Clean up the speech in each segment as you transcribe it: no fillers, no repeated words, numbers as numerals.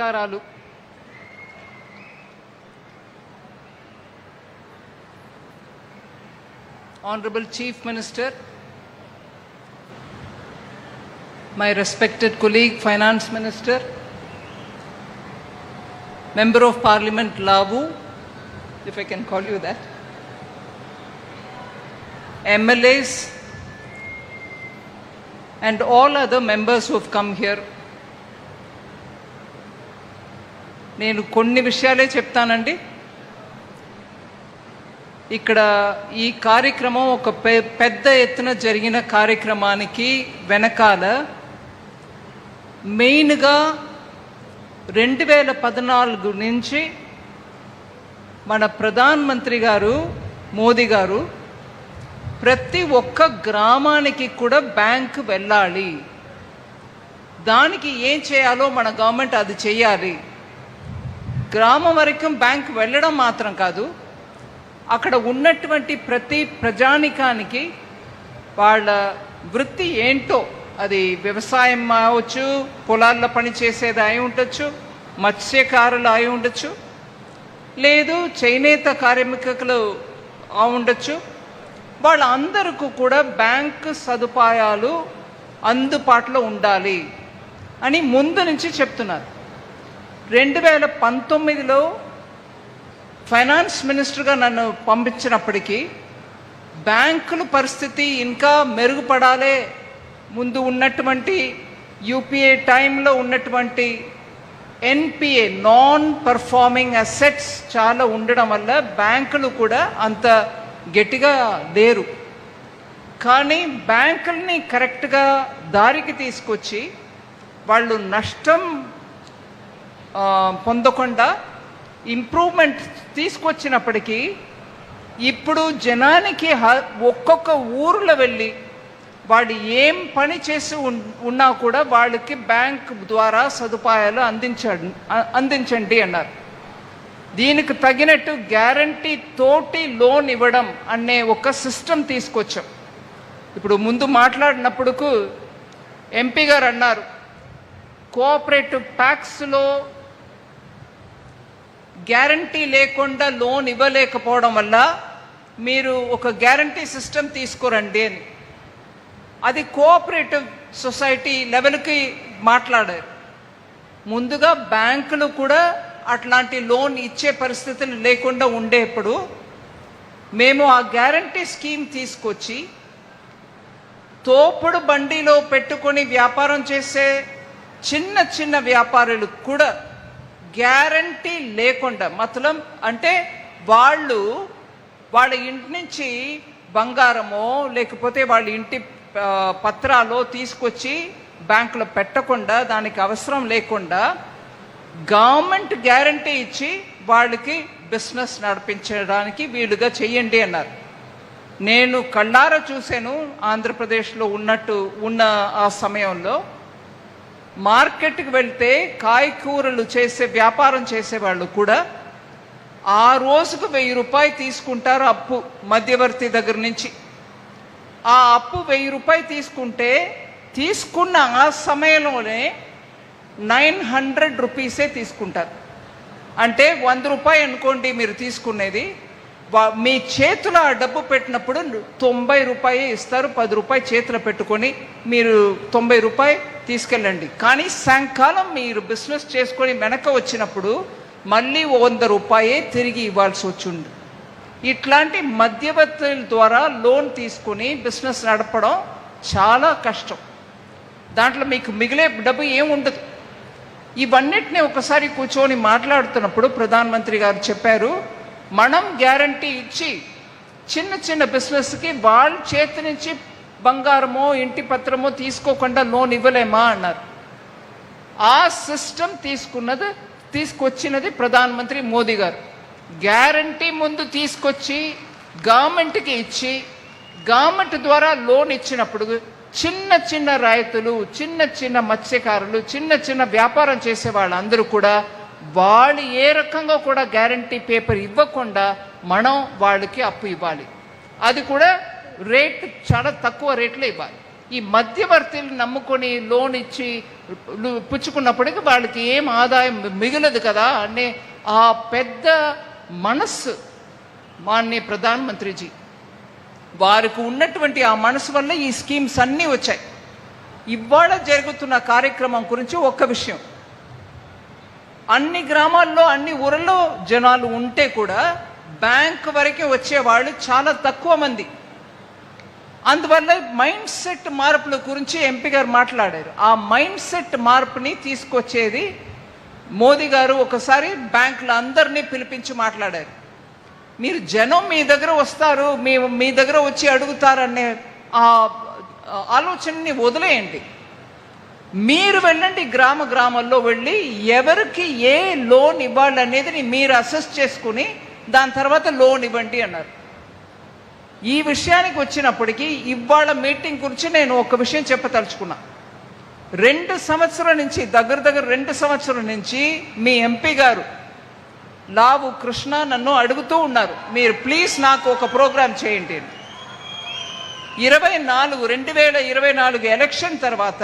నమస్కారాలు. Honorable Chief Minister, my respected colleague Finance Minister, Member of Parliament Lavu, if I can call you that, MLAs and all other members who have come here. నేను కొన్ని విషయాలే చెప్తానండి. ఇక్కడ ఈ కార్యక్రమం ఒక పెద్ద ఎత్తున జరిగిన కార్యక్రమానికి వెనకాల మెయిన్గా 2014 నుంచి మన ప్రధానమంత్రి గారు మోదీ గారు ప్రతి ఒక్క గ్రామానికి కూడా బ్యాంక్ వెళ్ళాలి, దానికి ఏం చేయాలో మన గవర్నమెంట్ అది చేయాలి. గ్రామం వరకు బ్యాంక్ వెళ్ళడం మాత్రం కాదు, అక్కడ ఉన్నటువంటి ప్రతి ప్రజానికానికి వాళ్ళ వృత్తి ఏంటో, అది వ్యవసాయం అవచ్చు, పొలాల్లో పని చేసేది అయి ఉండొచ్చు, మత్స్యకారులు అయి ఉండొచ్చు, లేదు చేనేత కార్మికులు ఉండొచ్చు, వాళ్ళందరికీ కూడా బ్యాంక్ సదుపాయాలు అందుబాటులో ఉండాలి అని ముందు నుంచి చెప్తున్నారు. 2019లో ఫైనాన్స్ మినిస్టర్గా నన్ను పంపించినప్పటికీ బ్యాంకుల పరిస్థితి ఇంకా మెరుగుపడాలి, ముందు ఉన్నటువంటి యూపీఏ టైంలో ఉన్నటువంటి ఎన్పిఏ నాన్ పర్ఫార్మింగ్ అసెట్స్ చాలా ఉండడం వల్ల బ్యాంకులు కూడా అంత గట్టిగా లేరు. కానీ బ్యాంకుల్ని కరెక్ట్గా దారికి తీసుకొచ్చి వాళ్ళు నష్టం పొందకుండా ఇంప్రూవ్మెంట్ తీసుకొచ్చినప్పటికీ ఇప్పుడు జనానికి ఒక్కొక్క ఊరిలో వెళ్ళి వాళ్ళు ఏం పని చేసి ఉన్నా కూడా వాళ్ళకి బ్యాంక్ ద్వారా సదుపాయాలు అందించండి అన్నారు. దీనికి తగినట్టు గ్యారంటీ తోటి లోన్ ఇవ్వడం అనే ఒక సిస్టమ్ తీసుకొచ్చాం. ఇప్పుడు ముందు మాట్లాడినప్పుడు ఎంపీ గారు అన్నారు, కోఆపరేటివ్ ట్యాక్స్లో గ్యారంటీ లేకుండా లోన్ ఇవ్వలేకపోవడం వల్ల మీరు ఒక గ్యారంటీ సిస్టమ్ తీసుకురండి అని. అది కోఆపరేటివ్ సొసైటీ లెవెల్కి మాట్లాడారు. ముందుగా బ్యాంకులు కూడా అట్లాంటి లోన్ ఇచ్చే పరిస్థితులు లేకుండా ఉండేప్పుడు మేము ఆ గ్యారంటీ స్కీమ్ తీసుకొచ్చి తోపుడు బండిలో పెట్టుకొని వ్యాపారం చేసే చిన్న చిన్న వ్యాపారులకు కూడా గ్యారంటీ లేకుండా, మతలం అంటే వాళ్ళ ఇంటి నుంచి బంగారమో లేకపోతే వాళ్ళ ఇంటి పత్రాలు తీసుకొచ్చి బ్యాంకులో పెట్టకుండా, దానికి అవసరం లేకుండా గవర్నమెంట్ గ్యారంటీ ఇచ్చి వాళ్ళకి బిజినెస్ నడిపించడానికి వీలుగా చెయ్యండి అన్నారు. నేను కళ్ళారా చూశాను. ఆంధ్రప్రదేశ్లో ఉన్న ఆ సమయంలో మార్కెట్కి వెళ్తే కాయకూరలు చేసే వ్యాపారం చేసేవాళ్ళు కూడా ఆ రోజుకు 1000 రూపాయలు తీసుకుంటారు అప్పు మధ్యవర్తి దగ్గర నుంచి. ఆ అప్పు 1000 రూపాయలు తీసుకున్న ఆ సమయంలోనే 900 రూపీసే తీసుకుంటారు. అంటే 100 రూపాయలు అనుకోండి మీరు తీసుకునేది, మీ చేతిలో ఆ డబ్బు పెట్టినప్పుడు 90 రూపాయలు ఇస్తారు. 10 రూపాయలు చేతిలో పెట్టుకొని మీరు 90 రూపాయలు తీసుకెళ్ళండి. కానీ సాయంకాలం మీరు బిజినెస్ చేసుకొని వెనక వచ్చినప్పుడు మళ్ళీ 100 రూపాయే తిరిగి ఇవ్వాల్సి వచ్చింది. ఇట్లాంటి మధ్యవర్తుల ద్వారా లోన్ తీసుకుని బిజినెస్ నడపడం చాలా కష్టం. దాంట్లో మీకు మిగిలే డబ్బు ఏముండదు. ఇవన్నిటిని ఒకసారి కూర్చొని మాట్లాడుతున్నప్పుడు ప్రధానమంత్రి గారు చెప్పారు, మనం గ్యారంటీ ఇచ్చి చిన్న చిన్న బిజినెస్కి వాళ్ళ చేతి నుంచి బంగారమో ఇంటి పత్రమో తీసుకోకుండా లోన్ ఇవ్వలేమా అన్నారు. ఆ సిస్టమ్ తీసుకొచ్చినది ప్రధానమంత్రి మోదీ గారు. గ్యారంటీ ముందు తీసుకొచ్చి గవర్నమెంట్కి ఇచ్చి గవర్నమెంట్ ద్వారా లోన్ ఇచ్చినప్పుడు చిన్న చిన్న రైతులు, చిన్న చిన్న మత్స్యకారులు, చిన్న చిన్న వ్యాపారం చేసే వాళ్ళందరూ కూడా వాళ్ళు ఏ రకంగా కూడా గ్యారంటీ పేపర్ ఇవ్వకుండా మనం వాళ్ళకి అప్పు ఇవ్వాలి. అది కూడా రేట్ చాలా తక్కువ రేట్లో ఇవ్వాలి. ఈ మధ్యవర్తులు నమ్ముకొని లోన్ ఇచ్చి పుచ్చుకున్నప్పటికీ వాళ్ళకి ఏం ఆదాయం మిగలదు కదా అనే ఆ పెద్ద మనస్సు మాన్య ప్రధానమంత్రిజీ వారికి ఉన్నటువంటి ఆ మనసు వల్ల ఈ స్కీమ్స్ అన్నీ వచ్చాయి. ఇవాళ జరుగుతున్న కార్యక్రమం గురించి ఒక్క విషయం, అన్ని గ్రామాల్లో అన్ని ఊరల్లో జనాలు ఉంటే కూడా బ్యాంక్ వరకే వచ్చేవాళ్ళు చాలా తక్కువ మంది. అందువల్ల మైండ్ సెట్ మార్పుల గురించి ఎంపీ గారు మాట్లాడారు. ఆ మైండ్ సెట్ మార్పుని తీసుకొచ్చేది మోదీ గారు ఒకసారి బ్యాంకులు అందరినీ పిలిపించి మాట్లాడారు. మీరు జనం మీ దగ్గర వస్తారు, మీ దగ్గర వచ్చి అడుగుతారనే ఆ ఆలోచనని వదిలేయండి. మీరు వెళ్ళండి, గ్రామాల్లో వెళ్ళి ఎవరికి ఏ లోన్ ఇవ్వాలనేది మీరు అసెస్ చేసుకుని దాని తర్వాత లోన్ ఇవ్వండి అన్నారు. ఈ విషయానికి వచ్చినప్పటికీ ఇవాళ మీటింగ్ గురించి నేను ఒక విషయం చెప్పదలుచుకున్నా. 2 సంవత్సరాల నుంచి దగ్గర 2 సంవత్సరాల నుంచి మీ ఎంపీ గారు లావు కృష్ణ నన్ను అడుగుతూ ఉన్నారు, మీరు ప్లీజ్ నాకు ఒక ప్రోగ్రాం చేయండి. 2024 ఎలక్షన్ తర్వాత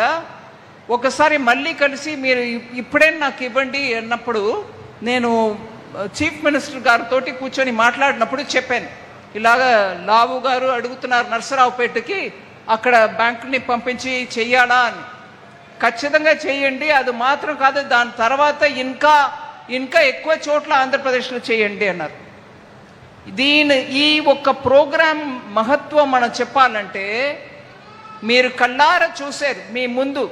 ఒకసారి మళ్ళీ కలిసి మీరు ఇప్పుడే నాకు ఇవ్వండి అన్నప్పుడు నేను చీఫ్ మినిస్టర్ గారితో కూర్చొని మాట్లాడినప్పుడు చెప్పాను, ఇలాగా లావు గారు అడుగుతున్నారు నరసరావుపేటకి అక్కడ బ్యాంకుని పంపించి చెయ్యాలా అని. ఖచ్చితంగా చేయండి, అది మాత్రం కాదు దాని తర్వాత ఇంకా ఎక్కువ చోట్ల ఆంధ్రప్రదేశ్లో చేయండి అన్నారు. ఈ ఒక్క ప్రోగ్రాం మహత్వం మనం చెప్పాలంటే మీరు కళ్ళారా చూశారు మీ ముందు.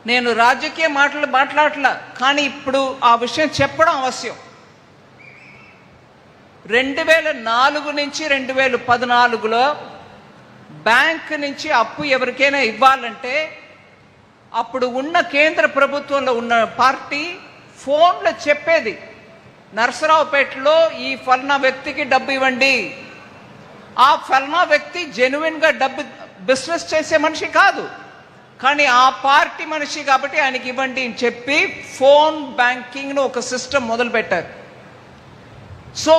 నేను రాజకీయ మాట్లాడట్లా, కానీ ఇప్పుడు ఆ విషయం చెప్పడం అవశ్యం. 2004 నుంచి 2014లో బ్యాంక్ నుంచి అప్పు ఎవరికైనా ఇవ్వాలంటే అప్పుడు ఉన్న కేంద్ర ప్రభుత్వంలో ఉన్న పార్టీ ఫోన్లో చెప్పేది, నరసరావుపేటలో ఈ ఫలానా వ్యక్తికి డబ్బు ఇవ్వండి. ఆ ఫలానా వ్యక్తి జెన్యున్గా బిజినెస్ చేసే మనిషి కాదు, కానీ ఆ పార్టీ మనిషి కాబట్టి ఆయనకి ఇవ్వండి అని చెప్పి ఫోన్ బ్యాంకింగ్ను ఒక సిస్టమ్ మొదలుపెట్టారు. సో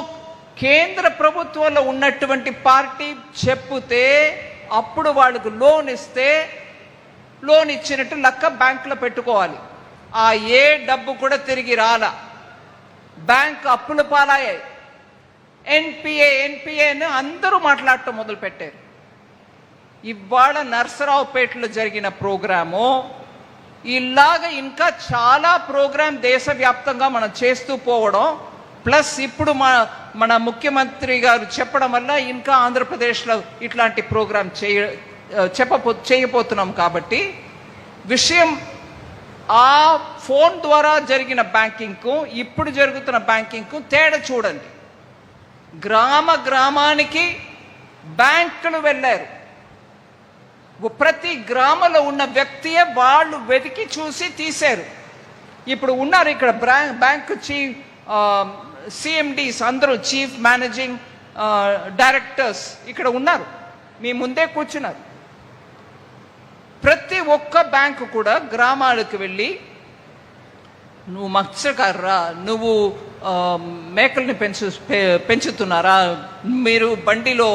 కేంద్ర ప్రభుత్వంలో ఉన్నటువంటి పార్టీ చెప్తే అప్పుడు వాళ్ళకు లోన్ ఇస్తే లోన్ ఇచ్చినట్టు లెక్క బ్యాంకులో పెట్టుకోవాలి. ఆ ఏ డబ్బు కూడా తిరిగి రాలా, బ్యాంక్ అప్పుల పాలయ్యాయి. ఎన్పిఏని అందరూ మాట్లాడటం మొదలుపెట్టారు. ఇవాళ నరసరావుపేటలో జరిగిన ప్రోగ్రాము ఇలాగ ఇంకా చాలా ప్రోగ్రాం దేశవ్యాప్తంగా మనం చేస్తూ పోవడం, ప్లస్ ఇప్పుడు మన ముఖ్యమంత్రి గారు చెప్పడం వల్ల ఇంకా ఆంధ్రప్రదేశ్లో ఇట్లాంటి ప్రోగ్రాం చేయబోతున్నాం. కాబట్టి విషయం ఆ ఫోన్ ద్వారా జరిగిన బ్యాంకింగ్కు ఇప్పుడు జరుగుతున్న బ్యాంకింగ్కు తేడా చూడండి. గ్రామానికి బ్యాంకులు వెళ్ళారు, ప్రతి గ్రామంలో ఉన్న వ్యక్తియే వాళ్ళు వెతికి చూసి తీశారు. ఇప్పుడు ఉన్నారు ఇక్కడ బ్యాంకు సిఎండీస్ అందరూ, చీఫ్ మేనేజింగ్ డైరెక్టర్స్ ఇక్కడ ఉన్నారు, మీ ముందే కూర్చున్నారు. ప్రతి ఒక్క బ్యాంకు కూడా గ్రామాలకు వెళ్ళి నువ్వు మత్స్యకారురా, నువ్వు మేకల్ని పెంచుతున్నారా, మీరు బండిలో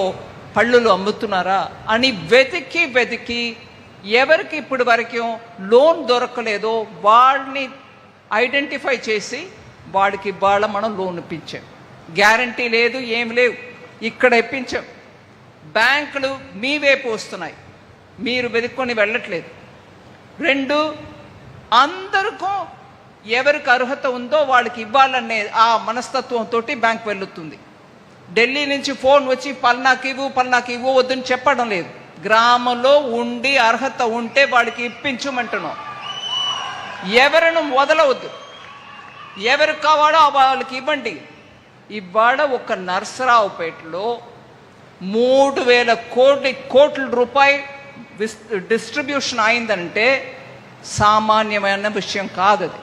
పళ్ళులు అమ్ముతున్నారా అని వెతికి ఎవరికి ఇప్పటి వరకు లోన్ దొరకలేదో వాళ్ళని ఐడెంటిఫై చేసి వాడికి ఇవాళ మనం లోన్ ఇప్పించాం. గ్యారంటీ లేదు, ఏం లేవు, ఇక్కడ ఇప్పించాం. బ్యాంకులు మీ వైపు వస్తున్నాయి, మీరు వెతుక్కొని వెళ్ళట్లేదు. 2, అందరికీ ఎవరికి అర్హత ఉందో వాళ్ళకి ఇవ్వాలనే ఆ మనస్తత్వంతో బ్యాంక్ వెళ్తుంది. ఢిల్లీ నుంచి ఫోన్ వచ్చి పల్నాకి ఇవ్వు వద్దని చెప్పడం లేదు. గ్రామంలో ఉండి అర్హత ఉంటే వాడికి ఇప్పించమంటున్నాం. ఎవరిని వదలవద్దు, ఎవరికి కావాలో వాళ్ళకి ఇవ్వండి. ఇవాళ ఒక నరసరావుపేటలో 3,000 కోట్ల రూపాయలు డిస్ట్రిబ్యూషన్ అయిందంటే సామాన్యమైన విషయం కాదు అది.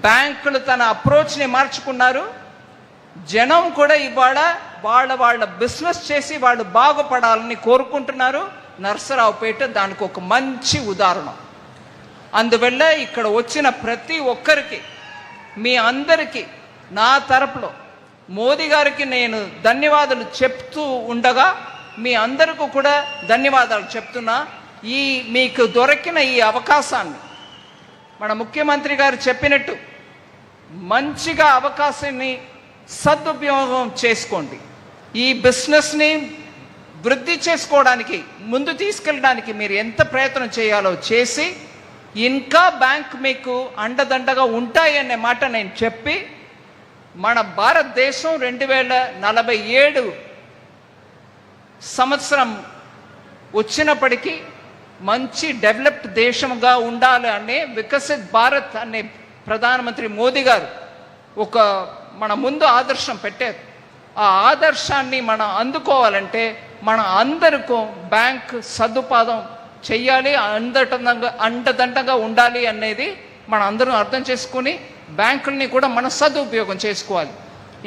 బ్యాంకులు తన అప్రోచ్ని మార్చుకున్నారు. జనం కూడా ఇవాళ వాళ్ళ బిజినెస్ చేసి వాళ్ళు బాగుపడాలని కోరుకుంటున్నారు. నరసరావుపేట దానికి ఒక మంచి ఉదాహరణ. అందువల్ల ఇక్కడ వచ్చిన ప్రతి ఒక్కరికి, మీ అందరికీ నా తరపులో మోదీ గారికి నేను ధన్యవాదాలు చెప్తూ ఉండగా మీ అందరికీ కూడా ధన్యవాదాలు చెప్తున్నా. మీకు దొరికిన ఈ అవకాశాన్ని మన ముఖ్యమంత్రి గారు చెప్పినట్టు మంచిగా అవకాశాన్ని సదుపయోగం చేసుకోండి. ఈ బిజినెస్ని వృద్ధి చేసుకోవడానికి, ముందు తీసుకెళ్ళడానికి మీరు ఎంత ప్రయత్నం చేయాలో చేసి, ఇంకా బ్యాంక్ మీకు అండదండగా ఉంటాయనే మాట నేను చెప్పి, మన భారతదేశం 2047 సంవత్సరం వచ్చినప్పటికీ మంచి డెవలప్డ్ దేశంగా ఉండాలి అనే వికసిత్ భారత్ అనే ప్రధానమంత్రి మోదీ గారు మన ముందు ఆదర్శం పెట్టారు. ఆ ఆదర్శాన్ని మనం అందుకోవాలంటే మన అందరికీ బ్యాంక్ సదుపాయం చెయ్యాలి, అండదండగా ఉండాలి అనేది మన అందరం అర్థం చేసుకుని బ్యాంకుల్ని కూడా మన సదుపయోగం చేసుకోవాలి.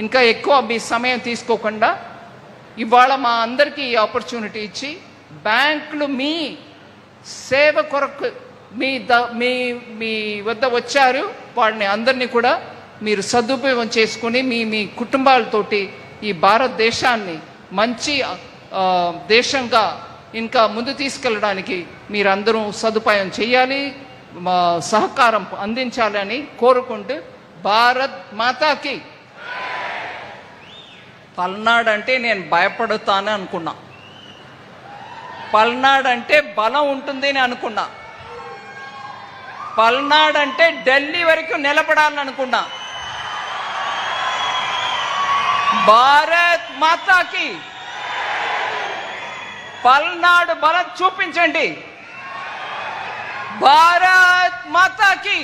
ఇంకా ఎక్కువ మీ సమయం తీసుకోకుండా ఇవాళ మా అందరికీ ఈ ఆపర్చునిటీ ఇచ్చి, బ్యాంకులు మీ సేవ కొరకు మీ వద్ద వచ్చారు, వాళ్ళని అందరినీ కూడా మీరు సదుపయోగం చేసుకుని మీ కుటుంబాలతోటి ఈ భారతదేశాన్ని మంచి దేశంగా ఇంకా ముందు తీసుకెళ్ళడానికి మీరందరూ సదుపాయం చేయాలి, సహకారం అందించాలని కోరుకుంటూ, భారత్ మాతాకి. పల్నాడు అంటే నేను భయపడుతాను అనుకున్నా, పల్నాడు అంటే బలం ఉంటుంది అని అనుకున్నా, పల్నాడు అంటే ఢిల్లీ వరకు నిలబడాలని అనుకున్నా. భారత్ మాతాకి. పల్నాడు బలం చూపించండి. భారత్ మాతాకి.